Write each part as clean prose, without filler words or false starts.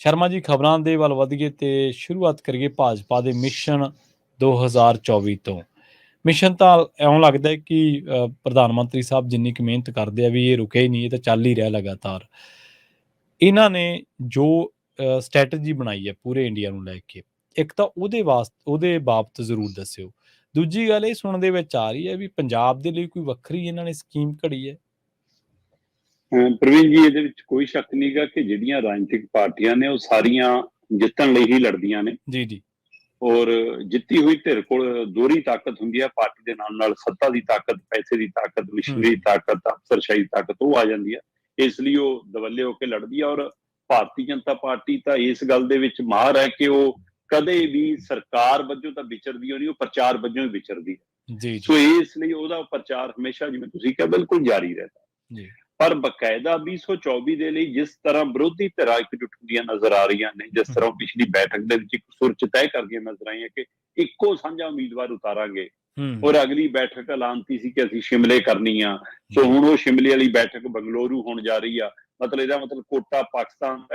ਸ਼ਰਮਾ ਜੀ, ਖਬਰਾਂ ਦੇ ਵੱਲ ਵਧੀਏ ਤੇ ਸ਼ੁਰੂਆਤ ਕਰੀਏ ਭਾਜਪਾ ਦੇ ਮਿਸ਼ਨ 2024 ਤੋਂ। ਮਿਸ਼ਨ ਤਾਂ ਇਉਂ ਲੱਗਦਾ ਹੈ ਕਿ ਪ੍ਰਧਾਨ ਮੰਤਰੀ ਸਾਹਿਬ ਜਿੰਨੀ ਕੁ ਮਿਹਨਤ ਕਰਦੇ ਆ ਵੀ ਇਹ ਰੁਕੇ ਹੀ ਨਹੀਂ, ਇਹ ਤਾਂ ਚੱਲ ਹੀ ਰਿਹਾ ਲਗਾਤਾਰ। ਇਹਨਾਂ ਨੇ ਜੋ ਸਟ੍ਰੈਟਜੀ ਬਣਾਈ ਹੈ ਪੂਰੇ ਇੰਡੀਆ ਨੂੰ ਲੈ ਕੇ, ਇੱਕ ਤਾਂ ਉਹਦੇ ਬਾਬਤ ਜ਼ਰੂਰ ਦੱਸਿਓ। ਦੂਜੀ ਗੱਲ ਇਹ ਸੁਣਨ ਦੇ ਵਿੱਚ ਆ ਰਹੀ ਹੈ ਵੀ ਪੰਜਾਬ ਦੇ ਲਈ ਕੋਈ ਵੱਖਰੀ ਇਹਨਾਂ ਨੇ ਸਕੀਮ ਘੜੀ ਹੈ। ਪ੍ਰਵੀਨ ਜੀ, ਇਹਦੇ ਵਿੱਚ ਕੋਈ ਸ਼ੱਕ ਨਹੀਂ ਗਾ ਕਿ ਜਿਹੜੀਆਂ ਰਾਜਨੀਤਿਕ ਪਾਰਟੀਆਂ ਨੇ ਉਹ ਸਾਰੀਆਂ ਜਿੱਤਣ ਲਈ ਹੀ ਲੜਦੀਆਂ ਨੇ। ਜੀ ਜੀ। ਔਰ ਜਿੱਤੀ ਹੋਈ ਧਿਰ ਕੋਲ ਦੋਹਰੀ ਤਾਕਤ ਹੁੰਦੀ ਹੈ। ਪਾਰਟੀ ਦੇ ਨਾਲ ਨਾਲ ਸੱਤਾ ਦੀ ਤਾਕਤ, ਪੈਸੇ ਦੀ ਤਾਕਤ, ਮਸ਼ੀਨਰੀ ਦੀ ਤਾਕਤ, ਅਫਸਰਸ਼ਾਹੀ ਦੀ ਤਾਕਤ ਉਹ ਆ ਜਾਂਦੀ ਹੈ। ਇਸ ਲਈ ਉਹ ਦਵੱਲੇ ਹੋ ਕੇ ਲੜਦੀ ਹੈ। ਔਰ ਭਾਰਤੀ ਜਨਤਾ ਪਾਰਟੀ ਤਾਂ ਇਸ ਗੱਲ ਦੇ ਵਿੱਚ ਮਾਹਰ ਹੈ ਕਿ ਉਹ ਕਦੇ ਵੀ ਸਰਕਾਰ ਵਜੋਂ ਤਾਂ ਵਿਚਰਦੀ ਨਹੀਂ, ਉਹ ਪ੍ਰਚਾਰ ਵਜੋਂ ਹੀ ਵਿਚਰਦੀ ਹੈ। ਜੀ। ਸੋ ਇਸ ਲਈ ਉਹਦਾ ਪ੍ਰਚਾਰ ਹਮੇਸ਼ਾ, ਜਿਵੇਂ ਤੁਸੀਂ ਕਿਹਾ, ਬਿਲਕੁਲ ਜਾਰੀ ਰਹਿੰਦਾ। ਜੀ। ਪਰ ਬਕਾਇਦਾ 2024 ਦੇ ਲਈ ਜਿਸ ਤਰ੍ਹਾਂ ਵਿਰੋਧੀ ਧਿਰਾਂ ਇਕਜੁੱਟ ਹੁੰਦੀਆਂ ਨਜ਼ਰ ਆ ਰਹੀਆਂ ਨੇ, ਜਿਸ ਤਰ੍ਹਾਂ ਪਿਛਲੀ ਬੈਠਕ ਦੇ ਵਿੱਚ ਇੱਕ ਸੁਰ ਚ ਤੈਅ ਕਰਦੀਆਂ ਨਜ਼ਰ ਆਈਆਂ ਕਿ ਇੱਕੋ ਸਾਂਝਾ ਉਮੀਦਵਾਰ ਉਤਾਰਾਂਗੇ, ਔਰ ਅਗਲੀ ਬੈਠਕ ਐਲਾਨਤੀ ਸੀ ਕਿ ਅਸੀਂ ਸ਼ਿਮਲੇ ਕਰਨੀ ਆ। ਸੋ ਹੁਣ ਉਹ ਸ਼ਿਮਲੇ ਵਾਲੀ ਬੈਠਕ ਬੰਗਲੁਰੂ ਹੋਣ ਜਾ ਰਹੀ ਆ। ਮਤਲਬ ਇਹਦਾ ਮਤਲਬ ਕੋਟਾ ਪਾਕਿਸਤਾਨ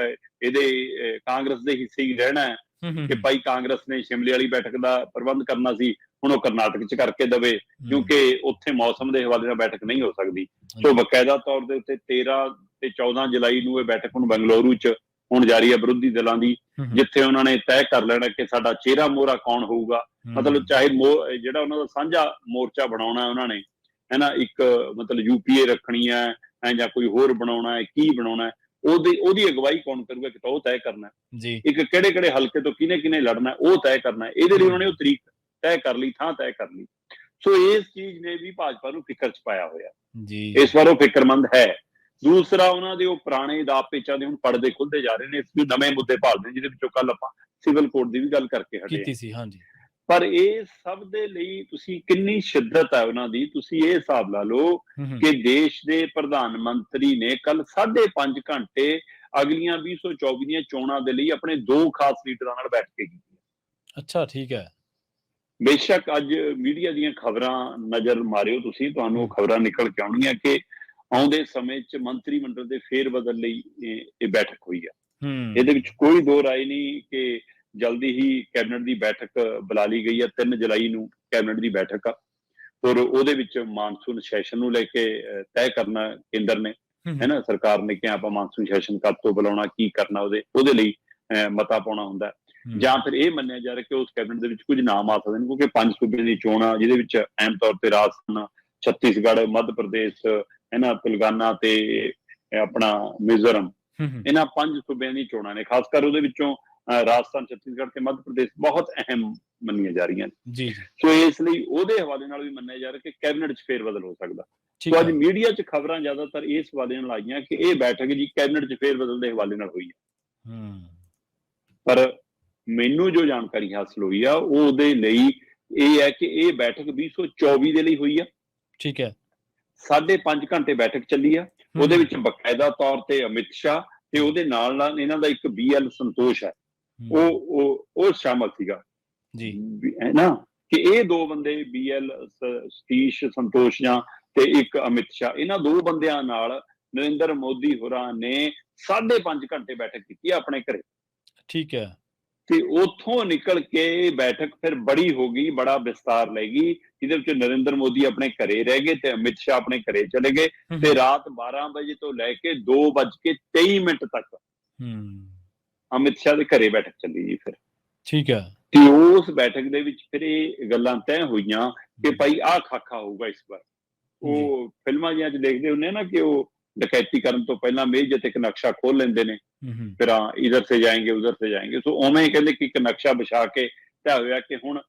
ਇਹਦੇ ਕਾਂਗਰਸ ਦੇ ਹਿੱਸੇ ਹੀ ਰਹਿਣਾ ਹੈ ਕਿ ਭਾਈ ਕਾਂਗਰਸ ਨੇ ਸ਼ਿਮਲੇ ਵਾਲੀ ਬੈਠਕ ਦਾ ਪ੍ਰਬੰਧ ਕਰਨਾ ਸੀ, ਹੁਣ ਉਹ ਕਰਨਾਟਕ ਚ ਕਰਕੇ ਦਵੇ, ਕਿਉਂਕਿ ਉੱਥੇ ਮੌਸਮ ਦੇ ਹਵਾਲੇ ਨਾਲ ਬੈਠਕ ਨਹੀਂ ਹੋ ਸਕਦੀ। ਸੋ ਬਕਾਇਦਾ ਤੌਰ ਦੇ ਉੱਤੇ 13 ਤੇ 14 ਜੁਲਾਈ ਨੂੰ ਇਹ ਬੈਠਕ ਹੁਣ ਬੰਗਲੁਰੂ ਚ ਹੋਣ ਜਾ ਰਹੀ ਹੈ ਵਿਰੋਧੀ ਦਲਾਂ ਦੀ, ਜਿੱਥੇ ਉਹਨਾਂ ਨੇ ਤੈਅ ਕਰ ਲੈਣਾ ਕਿ ਸਾਡਾ ਚਿਹਰਾ ਮੋਹਰਾ ਕੌਣ ਹੋਊਗਾ। ਮਤਲਬ ਚਾਹੇ ਜਿਹੜਾ ਉਹਨਾਂ ਦਾ ਸਾਂਝਾ ਮੋਰਚਾ ਬਣਾਉਣਾ ਉਹਨਾਂ ਨੇ, ਹੈ ਨਾ, ਇੱਕ ਮਤਲਬ UPA ਰੱਖਣੀ ਹੈ ਜਾਂ ਕੋਈ ਹੋਰ ਬਣਾਉਣਾ ਹੈ, ਕੀ ਬਣਾਉਣਾ ਹੈ, ਉਹਦੀ ਅਗਵਾਈ ਕੌਣ ਕਰੂਗਾ ਕਿ ਉਹ ਤੈਅ ਕਰਨਾ। ਇੱਕ ਕਿਹੜੇ ਹਲਕੇ ਤੋਂ ਕਿਹਨੇ ਲੜਨਾ ਉਹ ਤੈਅ ਕਰਨਾ। ਇਹਦੇ ਲਈ ਉਹਨਾਂ ਨੇ ਉਹ ਤਰੀਕ ਤੈਅ ਕਰ ਲਈ, ਥਾਂ ਤੈਅ ਕਰ ਲਈ। ਸੋ ਇਸ ਚੀਜ਼ ਨੇ ਵੀ ਭਾਜਪਾ ਨੂੰ ਫਿਕਰ ਚ ਪਾਇਆ ਹੋਇਆ ਜੀ। ਇਸ ਵਾਰ ਉਹ ਫਿਕਰਮੰਦ ਹੈ। ਦੂਸਰਾ, ਉਹਨਾਂ ਦੇ ਉਹ ਪੁਰਾਣੇ ਦਾਅ ਪੇਚਾਂ ਦੇ ਹੁਣ ਪਰਦੇ ਖੁੱਲਦੇ ਜਾ ਰਹੇ ਨੇ, ਇਸ ਲਈ ਨਵੇਂ ਮੁੱਦੇ ਭਾਲਦੇ ਨੇ, ਜਿਹਦੇ ਵਿੱਚੋਂ ਕੱਲ ਆਪਾਂ ਸਿਵਲ ਕੋਡ ਦੀ ਵੀ ਗੱਲ ਕਰਕੇ ਹਟੇ ਸੀ। ਹਾਂਜੀ। ਪਰ ਇਹ ਸਭ ਦੇ ਲਈ ਤੁਸੀਂ ਕਿੰਨੀ ਸ਼ਿੱਦਤ ਹੈ ਉਹਨਾਂ ਦੀ, ਤੁਸੀਂ ਇਹ ਹਿਸਾਬ ਲਾ ਲਓ ਕਿ ਦੇਸ਼ ਦੇ ਪ੍ਰਧਾਨ ਮੰਤਰੀ ਨੇ ਕੱਲ 5.5 ਘੰਟੇ ਅਗਲੀਆਂ 2024 ਦੀਆਂ ਚੋਣਾਂ ਦੇ ਲਈ ਆਪਣੇ 2 ਖਾਸ ਲੀਡਰਾਂ ਨਾਲ ਬੈਠ ਕੇ ਕੀਤੀ। ਅੱਛਾ, ਠੀਕ ਹੈ। ਬੇਸ਼ੱਕ ਅੱਜ ਮੀਡੀਆ ਦੀਆਂ ਖਬਰਾਂ ਨਜ਼ਰ ਮਾਰਿਓ ਤੁਸੀਂ, ਤੁਹਾਨੂੰ ਖਬਰਾਂ ਨਿਕਲ ਕੇ ਆਉਣਗੀਆਂ ਕਿ ਆਉਂਦੇ ਸਮੇਂ 'ਚ ਮੰਤਰੀ ਮੰਡਲ ਦੇ ਫੇਰ ਬਦਲ ਲਈ ਇਹ ਬੈਠਕ ਹੋਈ ਆ। ਇਹਦੇ ਵਿੱਚ ਕੋਈ ਦੋ ਰਾਏ ਨਹੀਂ ਕਿ ਜਲਦੀ ਹੀ ਕੈਬਨਿਟ ਦੀ ਬੈਠਕ ਬੁਲਾ ਲਈ ਗਈ ਆ। 3 ਜੁਲਾਈ ਨੂੰ ਕੈਬਨਿਟ ਦੀ ਬੈਠਕ ਆ, ਔਰ ਉਹਦੇ ਵਿੱਚ ਮਾਨਸੂਨ ਸੈਸ਼ਨ ਨੂੰ ਲੈ ਕੇ ਤੈਅ ਕਰਨਾ ਕੇਂਦਰ ਨੇ, ਹੈ ਨਾ। ਸਰਕਾਰ ਨੇ ਕਿਹਾ ਆਪਾਂ ਮਾਨਸੂਨ ਸੈਸ਼ਨ ਕਦ ਤੋਂ ਬੁਲਾਉਣਾ, ਕੀ ਕਰਨਾ, ਉਹਦੇ ਲਈ ਮਤਾ ਪਾਉਣਾ ਹੁੰਦਾ, ਜਾਂ ਫਿਰ ਇਹ ਮੰਨਿਆ ਜਾ ਰਿਹਾ ਕਿ ਉਸ ਕੈਬਨਿਟ ਦੇ ਵਿੱਚ ਕੁਝ ਨਾਮ ਆ ਸਕਦੇ ਨੇ, ਕਿਉਂਕਿ 5 ਸੂਬਿਆਂ ਦੀ ਚੋਣ ਆ, ਜਿਹਦੇ ਵਿੱਚ ਆਮ ਤੌਰ ਤੇ ਰਾਜਸਥਾਨ, ਛੱਤੀਸਗੜ੍ਹ, ਮੱਧ ਪ੍ਰਦੇਸ਼, ਹੈ ਨਾ, ਤੇਲੰਗਾਨਾ ਤੇ ਆਪਣਾ ਮਿਜ਼ੋਰਮ, ਇਹਨਾਂ 5 ਸੂਬਿਆਂ ਦੀ ਚੋਣਾਂ ਨੇ। ਖਾਸ ਕਰ ਉਹਦੇ ਵਿੱਚੋਂ ਰਾਜਸਥਾਨ, ਛੱਤੀਸਗੜ੍ਹ ਤੇ ਮੱਧ ਪ੍ਰਦੇਸ਼ ਬਹੁਤ ਅਹਿਮ ਮੰਨੀਆਂ ਜਾ ਰਹੀਆਂ ਨੇ। ਸੋ ਇਸ ਲਈ ਉਹਦੇ ਹਵਾਲੇ ਨਾਲ ਵੀ ਮੰਨਿਆ ਜਾ ਰਿਹਾ ਕਿ ਕੈਬਨਿਟ 'ਚ ਫੇਰ ਬਦਲ ਹੋ ਸਕਦਾ। ਸੋ ਅੱਜ ਮੀਡੀਆ 'ਚ ਖਬਰਾਂ ਜ਼ਿਆਦਾਤਰ ਇਸ ਹਵਾਲੇ ਨਾਲ ਆਈਆਂ ਕਿ ਇਹ ਬੈਠਕ ਜੀ ਕੈਬਨਿਟ 'ਚ ਫੇਰ ਬਦਲ ਦੇ ਹਵਾਲੇ ਨਾਲ ਹੋਈ ਹੈ। ਪਰ ਮੈਨੂੰ ਜੋ ਜਾਣਕਾਰੀ ਹਾਸਲ ਹੋਈ ਆ ਉਹ ਉਹਦੇ ਲਈ ਇਹ ਹੈ ਕਿ ਇਹ ਬੈਠਕ 2024 ਦੇ ਲਈ ਹੋਈ ਆ। ਠੀਕ ਹੈ। 5.5 ਘੰਟੇ ਬੈਠਕ ਚੱਲੀ ਆ। ਉਹਦੇ ਵਿੱਚ ਬਕਾਇਦਾ ਤੌਰ ਤੇ ਅਮਿਤ ਸ਼ਾਹ ਤੇ ਉਹਦੇ ਨਾਲ ਇਹਨਾਂ ਦਾ ਇੱਕ BL ਸੰਤੋਸ਼ ਹੈ, ਉਹ ਸ਼ਾਮਲ ਸੀਗਾ ਜੀ, ਹੈ ਨਾ, ਕਿ ਇਹ 2 ਬੰਦੇ BL ਸਤੀਸ਼ ਸੰਤੋਸ਼ ਜਾਂ ਤੇ ਇੱਕ ਅਮਿਤ ਸ਼ਾਹ, ਇਹਨਾਂ 2 ਬੰਦਿਆਂ ਨਾਲ ਨਰਿੰਦਰ ਮੋਦੀ ਹੋਰਾਂ ਨੇ 5.5 ਘੰਟੇ ਬੈਠਕ ਕੀਤੀ ਆਪਣੇ ਘਰੇ। ਠੀਕ ਹੈ। ਤੇ ਉੱਥੋਂ ਨਿਕਲ ਕੇ ਬੈਠਕ ਫਿਰ ਬੜੀ ਹੋ ਗਈ, ਬੜਾ ਵਿਸਤਾਰ ਲੈ ਗਈ, ਜਿਹਦੇ ਵਿੱਚ ਨਰਿੰਦਰ ਮੋਦੀ ਆਪਣੇ ਘਰੇ ਰਹਿ ਗਏ ਤੇ ਅਮਿਤ ਸ਼ਾਹ ਆਪਣੇ ਘਰੇ ਚਲੇ ਗਏ ਤੇ ਰਾਤ 12 ਵਜੇ ਤੋਂ ਲੈ ਕੇ 2:23 ਤੱਕ ਅਮਿਤ ਸ਼ਾਹ ਦੇ ਘਰੇ ਬੈਠਕ ਚੱਲੀ ਜੀ ਫਿਰ। ਠੀਕ ਹੈ। ਤੇ ਉਸ ਬੈਠਕ ਦੇ ਵਿੱਚ ਫਿਰ ਇਹ ਗੱਲਾਂ ਤੈਅ ਹੋਈਆਂ ਕਿ ਭਾਈ ਆਹ ਖਾਕਾ ਹੋਊਗਾ ਇਸ ਵਾਰ। ਉਹ ਫਿਲਮਾਂ ਜਿਹੀਆਂ 'ਚ ਦੇਖਦੇ ਹੁੰਦੇ ਆ ਨਾ ਕਿ ਉਹ ਡਕੈਤੀ ਕਰਨ ਤੋਂ ਪਹਿਲਾਂ ਮੇਜ਼ ਤੇ ਇੱਕ ਨਕਸ਼ਾ ਖੋਲ ਲੈਂਦੇ ਨੇ, ਫਿਰ ਇਧਰ ਸੇ ਜਾਏਂਗੇ ਉਧਰ ਸੇ ਜਾਏਂਗੇ। ਸੋ ਉਵੇਂ ਕਹਿੰਦੇ ਕਿ ਇੱਕ ਨਕਸ਼ਾ ਵਿਛਾ ਕੇ ਤੈਅ ਹੋਇਆ ਕਿ ਹੁਣ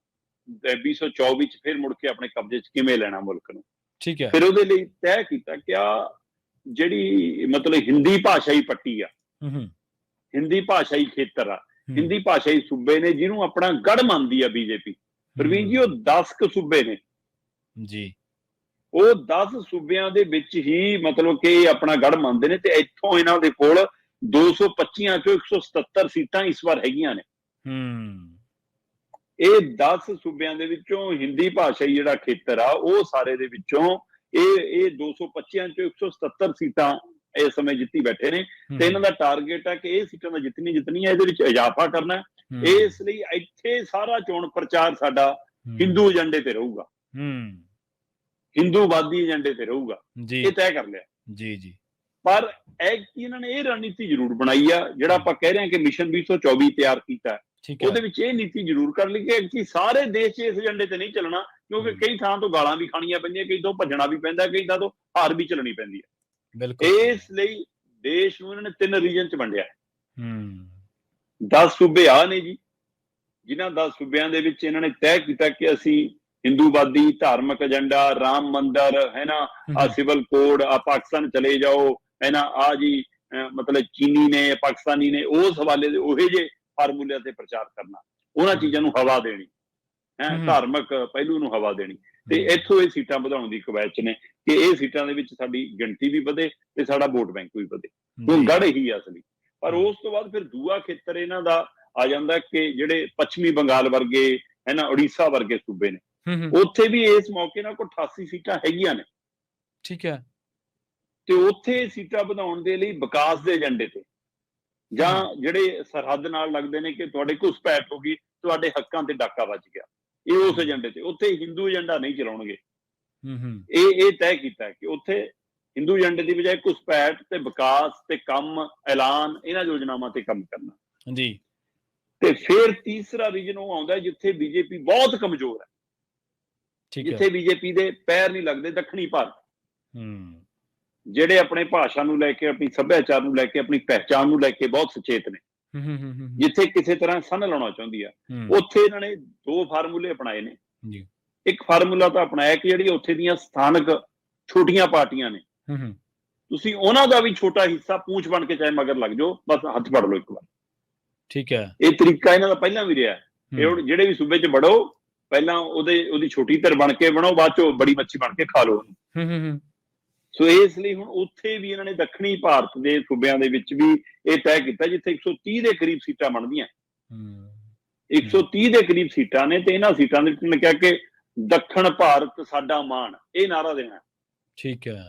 2024 'ਚ ਫਿਰ ਮੁੜ ਕੇ ਆਪਣੇ ਕਬਜ਼ੇ 'ਚ ਕਿਵੇਂ ਲੈਣਾ ਮੁਲਕ ਨੂੰ। ਠੀਕ ਹੈ। ਫਿਰ ਉਹਦੇ ਲਈ ਤੈਅ ਕੀਤਾ ਕਿ ਆ ਜਿਹੜੀ ਮਤਲਬ ਹਿੰਦੀ ਭਾਸ਼ਾਈ ਪੱਟੀ ਆ, ਹਿੰਦੀ ਭਾਸ਼ਾਈ ਖੇਤਰ ਆ, ਹਿੰਦੀ ਭਾਸ਼ਾਈ ਸੂਬੇ ਨੇ ਜਿਹਨੂੰ ਆਪਣਾ ਗੜ੍ਹ ਮੰਨਦੀ ਆ BJP। ਪ੍ਰਵੀਨ ਜੀ, ਉਹ 10 ਕੁ ਸੂਬੇ ਨੇ ਜੀ, ਉਹ 10 ਸੂਬਿਆਂ ਦੇ ਵਿੱਚ ਹੀ ਮਤਲਬ ਕਿ ਆਪਣਾ ਗੜ੍ਹ ਮੰਨਦੇ ਨੇ, ਤੇ ਇੱਥੋਂ ਇਹਨਾਂ ਦੇ ਕੋਲ 225 ਚੋਂ 177 ਸੀਟਾਂ ਇਸ ਵਾਰ ਹੈਗੀਆਂ ਨੇ। ਇਹ 10 ਸੂਬਿਆਂ ਦੇ ਵਿੱਚੋਂ ਹਿੰਦੀ ਭਾਸ਼ਾਈ ਜਿਹੜਾ ਖੇਤਰ ਆ ਉਹ ਸਾਰੇ ਦੇ ਵਿੱਚੋਂ ਇਹ 225 ਚੋਂ 177 ਸੀਟਾਂ ਇਸ ਸਮੇਂ ਜਿੱਤੀ ਬੈਠੇ ਨੇ ਤੇ ਇਹਨਾਂ ਦਾ ਟਾਰਗੇਟ ਹੈ ਕਿ ਇਹ ਸੀਟਾਂ ਦਾ ਜਿੱਤਣੀਆਂ ਇਹਦੇ ਵਿੱਚ ਇਜ਼ਾਫਾ ਕਰਨਾ ਹੈ। ਇਸ ਲਈ ਇੱਥੇ ਸਾਰਾ ਚੋਣ ਪ੍ਰਚਾਰ ਸਾਡਾ ਹਿੰਦੂ ਏਜੰਡੇ ਤੇ ਰਹੂਗਾ, ਹਿੰਦੂਵਾਦੀ ਏਜੰਡੇ ਤੇ ਰਹੂਗਾ, ਇਹ ਤੈਅ ਕਰ ਲਿਆ ਜੀ। ਪਰ ਇਹਨਾਂ ਨੇ ਇਹ ਰਣਨੀਤੀ ਜ਼ਰੂਰ ਬਣਾਈ ਆ, ਜਿਹੜਾ ਆਪਾਂ ਕਹਿ ਰਹੇ ਹਾਂ ਕਿ ਮਿਸ਼ਨ 2024 ਤਿਆਰ ਕੀਤਾ, ਉਹਦੇ ਵਿੱਚ ਇਹ ਨੀਤੀ ਜ਼ਰੂਰ ਕਰ ਲਈ ਕਿ ਸਾਰੇ ਦੇਸ਼ 'ਚ ਇਸ ਏਜੰਡੇ ਤੇ ਨਹੀਂ ਚੱਲਣਾ, ਕਿਉਂਕਿ ਕਈ ਥਾਂ ਤੋਂ ਗਾਲਾਂ ਵੀ ਖਾਣੀਆਂ ਪੈਂਦੀਆਂ, ਕਈ ਤੋਂ ਭੱਜਣਾ ਵੀ ਪੈਂਦਾ, ਕਈ ਥਾਂ ਤੋਂ ਹਾਰ ਵੀ ਚੱਲਣੀ ਪੈਂਦੀ ਹੈ। ਇਸ ਲਈ ਦੇਸ਼ ਨੂੰ ਇਹਨਾਂ ਨੇ 3 ਰੀਜਨ 'ਚ ਵੰਡਿਆ। 10 ਸੂਬੇ ਆ ਨੇ ਜੀ, ਜਿਨ੍ਹਾਂ 10 ਸੂਬਿਆਂ ਦੇ ਵਿੱਚ ਇਹਨਾਂ ਨੇ ਤੈਅ ਕੀਤਾ ਕਿ ਅਸੀਂ ਹਿੰਦੂਵਾਦੀ ਧਾਰਮਿਕ ਏਜੰਡਾ, ਰਾਮ ਮੰਦਿਰ ਹੈ ਨਾ, ਆ ਸਿਵਲ ਕੋਡ, ਆ ਪਾਕਿਸਤਾਨ ਚਲੇ ਜਾਓ ਹੈ ਨਾ, ਆ ਜੀ ਮਤਲਬ ਚੀਨੀ ਨੇ ਪਾਕਿਸਤਾਨੀ ਨੇ ਉਸ ਹਵਾਲੇ ਦੇ ਉਹੇ ਜਿਹੇ ਫਾਰਮੂਲਿਆਂ ਤੇ ਪ੍ਰਚਾਰ ਕਰਨਾ, ਉਹਨਾਂ ਚੀਜ਼ਾਂ ਨੂੰ ਹਵਾ ਦੇਣੀ ਹੈ, ਧਾਰਮਿਕ ਪਹਿਲੂ ਨੂੰ ਹਵਾ ਦੇਣੀ, ਤੇ ਇੱਥੋਂ ਇਹ ਸੀਟਾਂ ਵਧਾਉਣ ਦੀ ਕਵਾਇਦ ਨੇ ਕਿ ਇਹ ਸੀਟਾਂ ਦੇ ਵਿੱਚ ਸਾਡੀ ਗਿਣਤੀ ਵੀ ਵਧੇ ਤੇ ਸਾਡਾ ਵੋਟ ਬੈਂਕ ਵੀ ਵਧੇ। ਹੁਣ ਗੜ ਹੀ ਅਸਲੀ। ਪਰ ਉਸ ਤੋਂ ਬਾਅਦ ਫਿਰ ਦੂਆ ਖੇਤਰ ਇਹਨਾਂ ਦਾ ਆ ਜਾਂਦਾ ਕਿ ਜਿਹੜੇ ਪੱਛਮੀ ਬੰਗਾਲ ਵਰਗੇ ਹੈ ਨਾ, ਉੜੀਸਾ ਵਰਗੇ ਸੂਬੇ ਨੇ, ਉੱਥੇ ਵੀ ਇਸ ਮੌਕੇ ਨਾਲ ਕੋਈ 88 ਸੀਟਾਂ ਹੈਗੀਆਂ ਨੇ। ਠੀਕ ਹੈ। ਤੇ ਉੱਥੇ ਸੀਟਾਂ ਵਧਾਉਣ ਦੇ ਲਈ ਵਿਕਾਸ ਦੇ ਏਜੰਡੇ ਤੇ ਜਾਂ ਜਿਹੜੇ ਸਰਹੱਦ ਨਾਲ ਲੱਗਦੇ ਨੇ ਕਿ ਤੁਹਾਡੇ ਘੁਸਪੈਠ ਹੋ ਗਈ, ਤੁਹਾਡੇ ਹੱਕਾਂ ਤੇ ਡਾਕਾ ਵੱਜ ਗਿਆ, ਇਹ ਉਸ ਏਜੰਡੇ ਤੇ, ਉੱਥੇ ਹਿੰਦੂ ਏਜੰਡਾ ਨਹੀਂ ਚਲਾਉਣਗੇ। ਇਹ ਤੈਅ ਕੀਤਾ ਕਿ ਉੱਥੇ ਹਿੰਦੂ ਏਜੰਡੇ ਦੀ ਬਜਾਏ ਘੁਸਪੈਠ ਤੇ ਵਿਕਾਸ ਤੇ ਕੰਮ, ਐਲਾਨ, ਇਹਨਾਂ ਯੋਜਨਾਵਾਂ ਤੇ ਕੰਮ ਕਰਨਾ ਜੀ। ਤੇ ਫਿਰ ਤੀਸਰਾ ਰੀਜਨ ਉਹ ਆਉਂਦਾ ਜਿੱਥੇ ਬੀਜੇਪੀ ਬਹੁਤ ਕਮਜ਼ੋਰ ਹੈ, ਜਿੱਥੇ ਬੀਜੇਪੀ ਦੇ ਪੈਰ ਨਹੀਂ ਲੱਗਦੇ, ਦੱਖਣੀ ਭਾਰਤ, ਜਿਹੜੇ ਆਪਣੇ ਭਾਸ਼ਾ ਨੂੰ ਲੈ ਕੇ, ਆਪਣੀ ਸੱਭਿਆਚਾਰ ਨੂੰ ਲੈ ਕੇ, ਆਪਣੀ ਪਹਿਚਾਣ ਨੂੰ ਲੈ ਕੇ ਬਹੁਤ ਸੁਚੇਤ ਨੇ, ਜਿੱਥੇ ਕਿਸੇ ਤਰ੍ਹਾਂ ਸੰਨ ਲਾਉਣਾ ਚਾਹੁੰਦੀ ਆ, ਉੱਥੇ ਇਹਨਾਂ ਨੇ 2 ਫਾਰਮੂਲੇ ਅਪਣਾਏ ਨੇ। ਇੱਕ ਫਾਰਮੂਲਾ ਤਾਂ ਅਪਣਾਇਆ ਕਿ ਜਿਹੜੀ ਉੱਥੇ ਦੀਆਂ ਸਥਾਨਕ ਛੋਟੀਆਂ ਪਾਰਟੀਆਂ ਨੇ, ਤੁਸੀਂ ਉਹਨਾਂ ਦਾ ਵੀ ਛੋਟਾ ਹਿੱਸਾ ਪੂੰਛ ਬਣ ਕੇ ਚਾਹੇ ਮਗਰ ਲੱਗ ਜਾਓ, ਬਸ ਹੱਥ ਫੜ ਲਓ ਇੱਕ ਵਾਰ। ਠੀਕ ਹੈ। ਇਹ ਤਰੀਕਾ ਇਹਨਾਂ ਦਾ ਪਹਿਲਾਂ ਵੀ ਰਿਹਾ, ਜਿਹੜੇ ਵੀ ਸੂਬੇ 'ਚ ਵੜੋ, ਪਹਿਲਾਂ ਉਹਦੀ ਛੋਟੀ ਧਿਰ ਬਣ ਕੇ ਬਣੋ, ਬਾਅਦ ਚੋਂ ਬੜੀ ਮੱਛੀ ਬਣ ਕੇ ਖਾ ਲਓ। ਸੋ ਇਸ ਲਈ ਹੁਣ ਉੱਥੇ ਵੀ ਇਹਨਾਂ ਨੇ ਦੱਖਣੀ ਭਾਰਤ ਦੇ ਸੂਬਿਆਂ ਦੇ ਵਿੱਚ ਵੀ ਇਹ ਤੈਅ ਕੀਤਾ ਜਿੱਥੇ 130 ਦੇ ਕਰੀਬ ਸੀਟਾਂ ਬਣਦੀਆਂ, 130 ਦੇ ਕਰੀਬ ਸੀਟਾਂ ਨੇ, ਤੇ ਇਹਨਾਂ ਸੀਟਾਂ ਦੇ ਵਿੱਚ ਮੈਂ ਕਿਹਾ ਕਿ ਦੱਖਣ ਭਾਰਤ ਸਾਡਾ ਮਾਣ, ਇਹ ਨਾਰਾ ਦੇਣਾ। ਠੀਕ ਹੈ।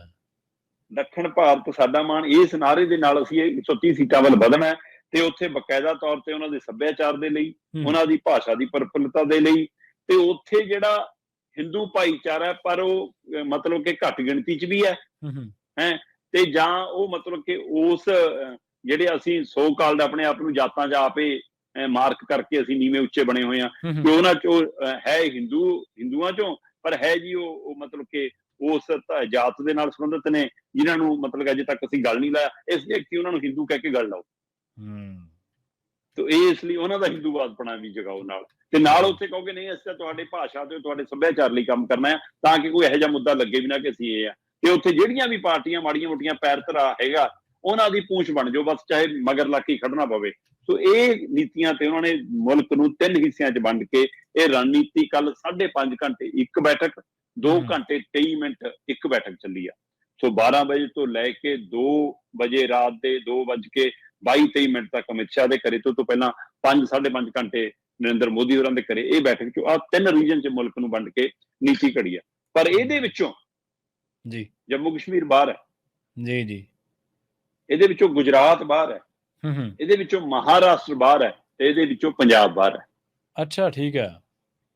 ਦੱਖਣ ਭਾਰਤ ਸਾਡਾ ਮਾਣ, ਇਸ ਨਾਰੇ ਦੇ ਨਾਲ ਅਸੀਂ 130 ਸੀਟਾਂ ਵੱਲ ਵਧਣਾ, ਤੇ ਉੱਥੇ ਬਕਾਇਦਾ ਤੌਰ ਤੇ ਉਹਨਾਂ ਦੇ ਸੱਭਿਆਚਾਰ ਦੇ ਲਈ, ਉਹਨਾਂ ਦੀ ਭਾਸ਼ਾ ਦੀ ਪ੍ਰਫੁੱਲਤਾ ਦੇ ਲਈ, ਤੇ ਉੱਥੇ ਜਿਹੜਾ ਹਿੰਦੂ ਭਾਈਚਾਰਾ ਪਰ ਉਹ ਮਤਲਬ ਕਿ ਘੱਟ ਗਿਣਤੀ 'ਚ ਵੀ ਹੈ, ਤੇ ਜਾਂ ਉਹ ਮਤਲਬ ਕਿ ਉਸ ਜਿਹੜੇ ਅਸੀਂ ਸੋ ਕਾਲਡ ਆਪਣੇ ਆਪ ਨੂੰ ਜਾਤਾਂ 'ਚ ਆਪੇ ਮਾਰਕ ਕਰਕੇ ਅਸੀਂ ਨੀਵੇਂ ਉੱਚੇ ਬਣੇ ਹੋਏ ਹਾਂ, ਕਿ ਉਹਨਾਂ 'ਚੋਂ ਹੈ ਹਿੰਦੂਆਂ 'ਚੋਂ, ਪਰ ਹੈ ਜੀ ਉਹ ਮਤਲਬ ਕਿ ਉਸ ਜਾਤ ਦੇ ਨਾਲ ਸੰਬੰਧਿਤ ਨੇ ਜਿਨ੍ਹਾਂ ਨੂੰ ਮਤਲਬ ਅਜੇ ਤੱਕ ਅਸੀਂ ਗੱਲ ਨਹੀਂ ਲਾਇਆ, ਇਸ ਲਈ ਕਿ ਉਹਨਾਂ ਨੂੰ ਹਿੰਦੂ ਕਹਿ ਕੇ ਗੱਲ ਲਾਓ। ਤੇ ਇਸ ਲਈ ਉਹਨਾਂ ਦਾ ਹਿੰਦੂਵਾਦਪਣਾ ਵੀ ਜਗਾਓ ਨਾਲ, ਤੇ ਨਾਲ ਉੱਥੇ ਕਹੋਗੇ ਨਹੀਂ ਅਸੀਂ ਤਾਂ ਤੁਹਾਡੇ ਭਾਸ਼ਾ ਤੇ ਤੁਹਾਡੇ ਸੱਭਿਆਚਾਰ ਲਈ ਕੰਮ ਕਰਨਾ ਹੈ, ਤਾਂ ਕਿ ਕੋਈ ਇਹੋ ਜਿਹਾ ਮੁੱਦਾ ਲੱਗੇ ਵੀ ਨਾ ਕਿ ਅਸੀਂ ਇਹ ਆ। ਤੇ ਉੱਥੇ ਜਿਹੜੀਆਂ ਵੀ ਪਾਰਟੀਆਂ ਮਾੜੀਆਂ ਮੋਟੀਆਂ ਪੈਰ ਧਰਾ ਹੈਗਾ, ਉਹਨਾਂ ਦੀ ਪੂੰਛ ਬਣ ਜਾਓ, ਬਸ ਚਾਹੇ ਮਗਰ ਲੱਗ ਕੇ ਖੜਨਾ ਪਵੇ। ਸੋ ਇਹ ਨੀਤੀਆਂ ਤੇ ਉਹਨਾਂ ਨੇ ਮੁਲਕ ਨੂੰ 3 ਹਿੱਸਿਆਂ 'ਚ ਵੰਡ ਕੇ ਇਹ ਰਣਨੀਤੀ ਕੱਲ 5.5 ਘੰਟੇ ਇੱਕ ਬੈਠਕ, 2 ਘੰਟੇ 23 ਮਿੰਟ ਇੱਕ ਬੈਠਕ ਚੱਲੀ ਆ। ਸੋ 12 ਵਜੇ ਤੋਂ ਲੈ ਕੇ 2 ਵਜੇ ਰਾਤ ਦੇ 2:22-23 ਮਿੰਟ ਤੱਕ ਅਮਿਤ ਸ਼ਾਹ ਦੇ ਘਰੇ ਤੋਂ ਪਹਿਲਾਂ 5-5.5 ਘੰਟੇ ਨਰਿੰਦਰ ਮੋਦੀ ਹੋਰਾਂ ਦੇ ਘਰੇ ਇਹ ਬੈਠਕ 'ਚ ਆ 3 ਰੀਜਨ 'ਚ ਮੁਲਕ ਨੂੰ ਵੰਡ ਕੇ ਨੀਤੀ ਘੜੀ ਆ। ਪਰ ਇਹਦੇ ਵਿੱਚੋਂ ਜੀ ਜੰਮੂ ਕਸ਼ਮੀਰ ਬਾਹਰ ਹੈ, ਜੀ ਇਹਦੇ ਵਿੱਚੋਂ ਗੁਜਰਾਤ ਬਾਹਰ ਹੈ, ਇਹਦੇ ਵਿੱਚੋਂ ਮਹਾਰਾਸ਼ਟਰ ਬਾਹਰ ਹੈ, ਤੇ ਇਹਦੇ ਵਿੱਚੋਂ ਪੰਜਾਬ ਬਾਹਰ ਹੈ। ਅੱਛਾ, ਠੀਕ ਹੈ।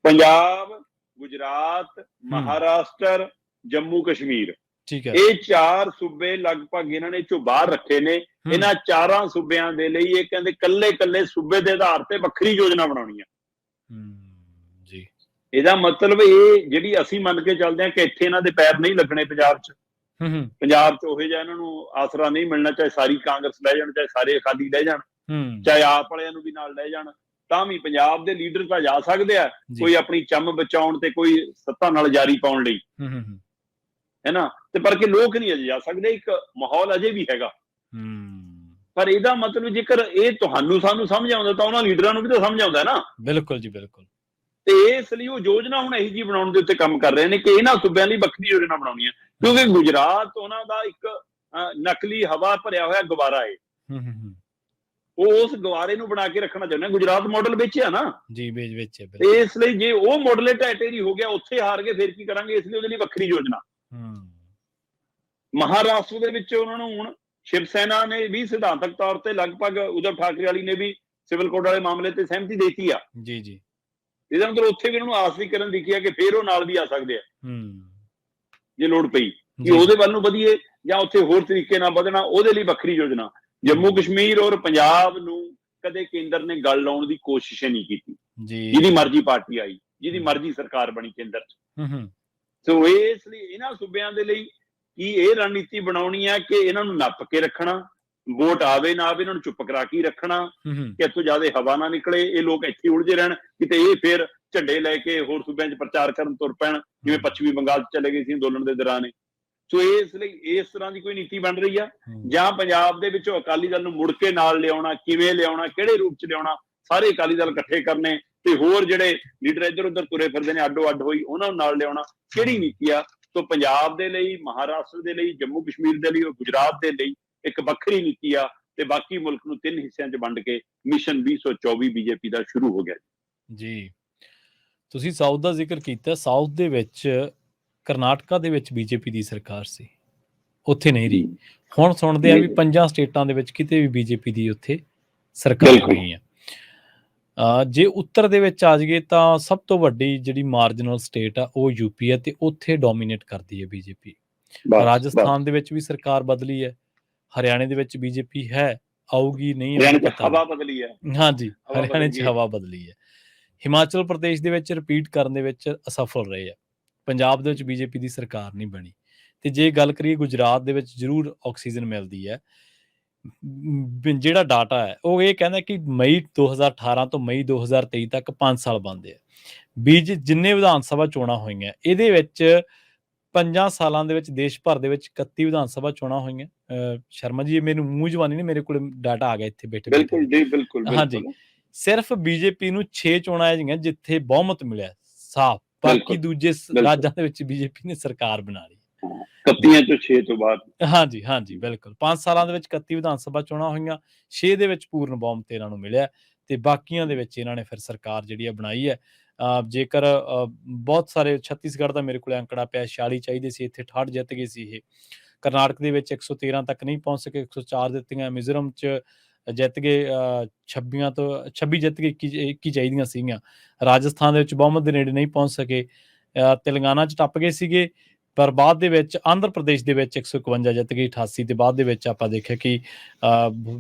ਪੰਜਾਬ, ਗੁਜਰਾਤ, ਮਹਾਰਾਸ਼ਟਰ, ਜੰਮੂ ਕਸ਼ਮੀਰ, ਇਹ 4 ਸੂਬੇ ਲਗਭਗ ਇਹਨਾਂ ਨੇ ਚੋਂ ਬਾਹਰ ਰੱਖੇ ਨੇ। ਇਹਨਾਂ 4 ਸੂਬਿਆਂ ਦੇ ਲਈ ਇਹ ਕਹਿੰਦੇ ਕੱਲੇ ਸੂਬੇ ਦੇ ਆਧਾਰ ਤੇ ਵੱਖਰੀ ਯੋਜਨਾ ਬਣਾਉਣੀ ਆ ਜੀ। ਇਹਦਾ ਮਤਲਬ ਇਹ ਜਿਹੜੀ ਅਸੀਂ ਮੰਨ ਕੇ ਚੱਲਦੇ ਹਾਂ ਕਿ ਇੱਥੇ ਇਹਨਾਂ ਦੇ ਪੈਰ ਨਹੀਂ ਲੱਗਣੇ ਪੰਜਾਬ 'ਚ, ਪੰਜਾਬ 'ਚ ਉਹੋ ਜਿਹਾ ਇਹਨਾਂ ਨੂੰ ਆਸਰਾ ਨਹੀਂ ਮਿਲਣਾ, ਚਾਹੇ ਸਾਰੀ ਕਾਂਗਰਸ ਲੈ ਜਾਣ, ਚਾਹੇ ਸਾਰੇ ਅਕਾਲੀ ਲੈ ਜਾਣ, ਚਾਹੇ ਆਪ ਵਾਲਿਆਂ ਨੂੰ ਵੀ ਨਾਲ ਲੈ ਜਾਣ, ਤਾਂ ਵੀ ਪੰਜਾਬ ਦੇ ਲੀਡਰ ਤਾਂ ਜਾ ਸਕਦੇ ਆ, ਕੋਈ ਆਪਣੀ ਚੰਮ ਬਚਾਉਣ ਤੇ ਕੋਈ ਸੱਤਾ ਨਾਲ ਜਾਰੀ ਪਾਉਣ ਲਈ, ਹੈ ਨਾ, ਤੇ ਪਰ ਕਿ ਲੋਕ ਨਹੀਂ ਅਜੇ ਜਾ ਸਕਦੇ। ਇੱਕ ਮਾਹੌਲ ਅਜੇ ਵੀ ਹੈਗਾ। ਪਰ ਇਹਦਾ ਮਤਲਬ ਜੇਕਰ ਇਹ ਤੁਹਾਨੂੰ ਸਾਨੂੰ ਸਮਝ ਆਉਂਦਾ ਤਾਂ ਉਹਨਾਂ ਲੀਡਰਾਂ ਨੂੰ ਵੀ ਤਾਂ ਸਮਝ ਆਉਂਦਾ ਨਾ। ਬਿਲਕੁਲ ਜੀ, ਬਿਲਕੁਲ। ਤੇ ਇਸ ਲਈ ਉਹ ਯੋਜਨਾ ਹੁਣ ਇਹੀ ਜਿਹੀ ਬਣਾਉਣ ਦੇ ਉੱਤੇ ਕੰਮ ਕਰ ਰਹੇ ਨੇ ਕਿ ਇਹਨਾਂ ਸੂਬਿਆਂ ਲਈ ਵੱਖਰੀ ਯੋਜਨਾ ਬਣਾਉਣੀ ਹੈ, ਕਿਉਂਕਿ ਗੁਜਰਾਤ ਉਹਨਾਂ ਦਾ ਇੱਕ ਨਕਲੀ ਹਵਾ ਭਰਿਆ ਹੋਇਆ ਗੁਬਾਰਾ ਹੈ। ਉਹ ਉਸ ਗਵਾਰੇ ਨੂੰ ਬਣਾ ਕੇ ਰੱਖਣਾ ਚਾਹੁੰਦੇ। ਗੁਜਰਾਤ ਮਾਡਲ ਵੇਚਿਆ ਨਾ ਜੀ, ਵੇਚਿਆ। ਇਸ ਲਈ ਜੇ ਉਹ ਮਾਡਲ ਢਹਿ ਹੋ ਗਿਆ, ਉੱਥੇ ਹਾਰ ਗਏ, ਫਿਰ ਕੀ ਕਰਾਂਗੇ? ਇਸ ਲਈ ਉਹਦੇ ਲਈ ਵੱਖਰੀ ਯੋਜਨਾ। ਮਹਾਰਾਸ਼ਟਰ ਦੇ ਵਿੱਚ ਉਹਨਾਂ ਨੂੰ ਹੁਣ ਸ਼ਿਵ ਸੈਨਾ ਨੇ ਵੀ ਸਿਧਾਂਤਕ ਤੌਰ ਤੇ ਲਗਭਗ ਉद्धਵ ਠਾਕਰੇ ਵਾਲੀ ਨੇ ਵੀ ਸਿਵਲ ਕੋਡ ਵਾਲੇ ਮਾਮਲੇ ਤੇ ਸਹਿਮਤੀ ਦੇਤੀ ਆ। ਜੀ ਜੀ। ਇਹਦਾ ਮਤਲਬ ਉੱਥੇ ਵੀ ਇਹਨਾਂ ਨੂੰ ਆਸ ਵੀ ਕਰਨ ਦਿਖੀ ਆ ਕਿ ਫੇਰ ਉਹ ਨਾਲ ਵੀ ਆ ਸਕਦੇ ਆ ਜੇ ਲੋੜ ਪਈ, ਕਿ ਉਹਦੇ ਵੱਲ ਨੂੰ ਵਧੀਏ ਜਾਂ ਉੱਥੇ ਹੋਰ ਤਰੀਕੇ ਨਾਲ ਵਧਣਾ, ਉਹਦੇ ਲਈ ਵੱਖਰੀ ਯੋਜਨਾ। ਜੰਮੂ ਕਸ਼ਮੀਰ ਔਰ ਪੰਜਾਬ ਨੂੰ ਕਦੇ ਕੇਂਦਰ ਨੇ ਗੱਲ ਲਾਉਣ ਦੀ ਕੋਸ਼ਿਸ਼ ਨਹੀਂ ਕੀਤੀ, ਜਿਹਦੀ ਮਰਜ਼ੀ ਪਾਰਟੀ ਆਈ, ਜਿਹਦੀ ਮਰਜ਼ੀ ਸਰਕਾਰ ਬਣੀ ਕੇਂਦਰ 'ਚ। ਸੋ ਇਸ ਲਈ ਇਹਨਾਂ ਸੂਬਿਆਂ ਦੇ ਲਈ ਕੀ ਇਹ ਰਣਨੀਤੀ ਬਣਾਉਣੀ ਹੈ ਕਿ ਇਹਨਾਂ ਨੂੰ ਨੱਪ ਕੇ ਰੱਖਣਾ, ਵੋਟ ਆਵੇ ਨਾ ਆਵੇ ਇਹਨਾਂ ਨੂੰ ਚੁੱਪ ਕਰਾ ਕੇ ਰੱਖਣਾ ਕਿ ਇੱਥੋਂ ਜ਼ਿਆਦਾ ਹਵਾ ਨਾ ਨਿਕਲੇ, ਇਹ ਲੋਕ ਇੱਥੇ ਉਲਝੇ ਰਹਿਣ, ਕਿਤੇ ਇਹ ਫਿਰ ਝੰਡੇ ਲੈ ਕੇ ਹੋਰ ਸੂਬਿਆਂ 'ਚ ਪ੍ਰਚਾਰ ਕਰਨ ਤੁਰ ਪੈਣ, ਜਿਵੇਂ ਪੱਛਮੀ ਬੰਗਾਲ 'ਚ ਚਲੇ ਗਏ ਸੀ ਅੰਦੋਲਨ ਦੇ ਦੌਰਾਨ। ਸੋ ਇਸ ਲਈ ਇਸ ਤਰ੍ਹਾਂ ਦੀ ਕੋਈ ਨੀਤੀ ਬਣ ਰਹੀ ਆ, ਜਾਂ ਪੰਜਾਬ ਦੇ ਵਿੱਚੋਂ ਅਕਾਲੀ ਦਲ ਨੂੰ ਮੁੜ ਕੇ ਨਾਲ ਲਿਆਉਣਾ, ਕਿਵੇਂ ਲਿਆਉਣਾ, ਕਿਹੜੇ ਰੂਪ 'ਚ ਲਿਆਉਣਾ, ਸਾਰੇ ਅਕਾਲੀ ਦਲ ਇਕੱਠੇ ਕਰਨੇ ਤੇ ਹੋਰ ਜਿਹੜੇ ਲੀਡਰ ਇੱਧਰ ਉੱਧਰ ਤੁਰੇ ਫਿਰਦੇ ਨੇ ਅੱਡੋ ਅੱਡ ਹੋਈ ਉਹਨਾਂ ਨੂੰ ਨਾਲ ਲਿਆਉਣਾ, ਕਿਹੜੀ ਨੀਤੀ ਆ? ਸੋ ਪੰਜਾਬ ਦੇ ਲਈ, ਮਹਾਰਾਸ਼ਟਰ ਦੇ ਲਈ, ਜੰਮੂ ਕਸ਼ਮੀਰ ਦੇ ਲਈ, ਗੁਜਰਾਤ ਦੇ ਲਈ ਇੱਕ ਵੱਖਰੀ ਨੀਤੀ ਆ, ਤੇ ਬਾਕੀ ਮੁਲਕ ਨੂੰ 3 ਹਿੱਸਿਆਂ 'ਚ ਵੰਡ ਕੇ ਮਿਸ਼ਨ 2024 ਬੀਜੇਪੀ ਦਾ ਸ਼ੁਰੂ ਹੋ ਗਿਆ ਜੀ। ਤੁਸੀਂ ਸਾਊਥ ਦਾ ਜ਼ਿਕਰ ਕੀਤਾ, ਸਾਊਥ ਦੇ ਵਿੱਚ ਕਰਨਾਟਕਾ ਦੇ ਵਿੱਚ ਬੀਜੇਪੀ ਦੀ ਸਰਕਾਰ ਸੀ, ਉੱਥੇ ਨਹੀਂ ਰਹੀ। ਹੁਣ ਸੁਣਦੇ ਆ ਵੀ 5 ਸਟੇਟਾਂ ਦੇ ਵਿੱਚ ਕਿਤੇ ਵੀ ਬੀਜੇਪੀ ਦੀ ਉੱਥੇ ਸਰਕਾਰ ਨਹੀਂ ਹੈ। ਜੇ ਉੱਤਰ ਦੇ ਵਿੱਚ ਆ ਜਾਈਏ ਤਾਂ ਸਭ ਤੋਂ ਵੱਡੀ ਜਿਹੜੀ ਮਾਰਜਨਲ ਸਟੇਟ ਆ ਉਹ ਯੂਪੀ ਹੈ, ਤੇ ਉੱਥੇ ਡੋਮੀਨੇਟ ਕਰਦੀ ਹੈ ਬੀਜੇਪੀ। ਰਾਜਸਥਾਨ ਦੇ ਵਿੱਚ ਵੀ ਸਰਕਾਰ ਬਦਲੀ ਹੈ, ਹਰਿਆਣੇ ਦੇ ਵਿੱਚ ਬੀਜੇਪੀ ਹੈ, ਆਊਗੀ ਨਹੀਂ ਹਵਾ ਬਦਲੀ ਹੈ। ਹਾਂਜੀ, ਹਰਿਆਣੇ 'ਚ ਹਵਾ ਬਦਲੀ ਹੈ। ਹਿਮਾਚਲ ਪ੍ਰਦੇਸ਼ ਦੇ ਵਿੱਚ ਰਿਪੀਟ ਕਰਨ ਦੇ ਵਿੱਚ ਅਸਫਲ ਰਹੇ ਆ। ਪੰਜਾਬ ਦੇ ਵਿੱਚ ਬੀਜੇਪੀ ਦੀ ਸਰਕਾਰ ਨਹੀਂ ਬਣੀ। ਤੇ ਜੇ ਗੱਲ ਕਰੀਏ ਗੁਜਰਾਤ ਦੇ ਵਿੱਚ ਜ਼ਰੂਰ ਆਕਸੀਜਨ ਮਿਲਦੀ ਹੈ। ਜਿਹੜਾ ਡਾਟਾ ਹੈ ਉਹ ਇਹ ਕਹਿੰਦਾ ਕਿ ਮਈ 2018 ਤੋਂ ਮਈ 2023 ਤੱਕ 5 ਸਾਲ ਬਣਦੇ ਆ। ਜਿੰਨੇ ਵਿਧਾਨ ਸਭਾ ਚੋਣਾਂ ਹੋਈਆਂ ਇਹਦੇ ਵਿੱਚ 5 ਸਾਲਾਂ ਦੇ ਵਿੱਚ ਦੇਸ਼ ਭਰ ਦੇ ਵਿੱਚ 31 ਵਿਧਾਨ ਸਭਾ ਚੋਣਾਂ ਹੋਈਆਂ। ਸ਼ਰਮਾ ਜੀ, ਮੈਨੂੰ ਮੂੰਹ ਜ਼ਬਾਨੀ ਨਹੀਂ, ਮੇਰੇ ਕੋਲ ਡਾਟਾ ਆ ਗਿਆ ਇੱਥੇ ਬੈਠੇ। ਬਿਲਕੁਲ ਜੀ, ਬਿਲਕੁਲ। ਹਾਂਜੀ, ਸਿਰਫ ਬੀਜੇਪੀ ਨੂੰ 6 ਚੋਣਾਂ ਹੈਗੀਆਂ ਜਿੱਥੇ ਬਹੁਮਤ ਮਿਲਿਆ ਸਾਫ਼, ਬਾਕੀ ਦੂਜੇ ਰਾਜਾਂ ਦੇ ਵਿੱਚ ਬੀਜੇਪੀ ਨੇ ਸਰਕਾਰ ਬਣਾ ਲਈ। 31 ਚੋਂ 6 ਤੋਂ ਬਾਅਦ। ਹਾਂਜੀ ਹਾਂਜੀ, ਬਿਲਕੁਲ। 5 ਸਾਲਾਂ ਦੇ ਵਿੱਚ 31 ਵਿਧਾਨ ਸਭਾ ਚੋਣਾਂ ਹੋਈਆਂ, 6 ਦੇ ਵਿੱਚ ਪੂਰਨ ਬਹੁਮਤ ਇਹਨਾਂ ਨੂੰ ਮਿਲਿਆ, ਤੇ ਬਾਕੀਆਂ ਦੇ ਵਿੱਚ ਇਹਨਾਂ ਨੇ ਫਿਰ ਸਰਕਾਰ ਜਿਹੜੀ ਆ ਬਣਾਈ ਹੈ। ਜੇਕਰ ਬਹੁਤ ਸਾਰੇ ਛੱਤੀਸਗੜ੍ਹ ਦਾ ਮੇਰੇ ਕੋਲ ਅੰਕੜਾ ਪਿਆ 46 ਚਾਹੀਦੇ ਸੀ, ਇੱਥੇ 68 ਜਿੱਤ ਗਏ ਸੀ ਇਹ। ਕਰਨਾਟਕ ਦੇ ਵਿੱਚ 113 ਤੱਕ ਨਹੀਂ ਪਹੁੰਚ ਸਕੇ, 104 ਦਿੱਤੀਆਂ। ਮਿਜ਼ੋਰਮ 'ਚ ਜਿੱਤ ਗਏ 26 ਜਿੱਤ ਗਏ, 21 ਚਾਹੀਦੀਆਂ ਸੀਗੀਆਂ। ਰਾਜਸਥਾਨ ਦੇ ਵਿੱਚ ਬਹੁਮਤ ਦੇ ਨੇੜੇ ਨਹੀਂ ਪਹੁੰਚ ਸਕੇ। ਤੇਲੰਗਾਨਾ 'ਚ ਟੱਪ ਗਏ ਸੀਗੇ, ਪਰ ਬਾਅਦ ਦੇ ਵਿੱਚ ਆਂਧਰ ਪ੍ਰਦੇਸ਼ ਦੇ ਵਿੱਚ 151 ਜਿੱਤ ਗਈ 88, ਤੇ ਬਾਅਦ ਦੇ ਵਿੱਚ ਆਪਾਂ ਦੇਖਿਆ ਕਿ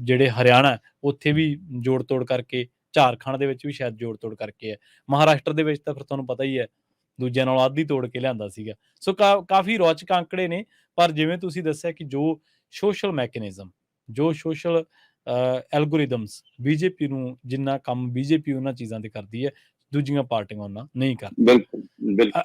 ਜਿਹੜੇ ਹਰਿਆਣਾ ਉੱਥੇ ਵੀ ਜੋੜ ਤੋੜ ਕਰਕੇ, ਝਾਰਖੰਡ ਦੇ ਵਿੱਚ ਵੀ ਸ਼ਾਇਦ ਜੋੜ ਤੋੜ ਕਰਕੇ ਹੈ। ਮਹਾਰਾਸ਼ਟਰ ਦੇ ਵਿੱਚ ਤਾਂ ਫਿਰ ਤੁਹਾਨੂੰ ਪਤਾ ਹੀ ਹੈ ਦੂਜਿਆਂ ਨਾਲ ਆਧੀ ਤੋੜ ਕੇ ਲਿਆਂਦਾ ਸੀਗਾ। ਸੋ ਕਾਫੀ ਰੌਚਕ ਅੰਕੜੇ ਨੇ, ਪਰ ਜਿਵੇਂ ਤੁਸੀਂ ਦੱਸਿਆ ਕਿ ਜੋ ਸੋਸ਼ਲ ਮੈਕੈਨਿਜ਼ਮ, ਜੋ ਸੋਸ਼ਲ ਐਲਗੋਰਿਦਮਸ ਬੀਜੇਪੀ ਨੂੰ, ਜਿੰਨਾ ਕੰਮ ਬੀਜੇਪੀ ਉਹਨਾਂ ਚੀਜ਼ਾਂ ਤੇ ਕਰਦੀ ਹੈ, ਦੂਜੀਆਂ ਪਾਰਟੀਆਂ ਉਹਨਾਂ ਨਹੀਂ ਕਰਦੀਆਂ।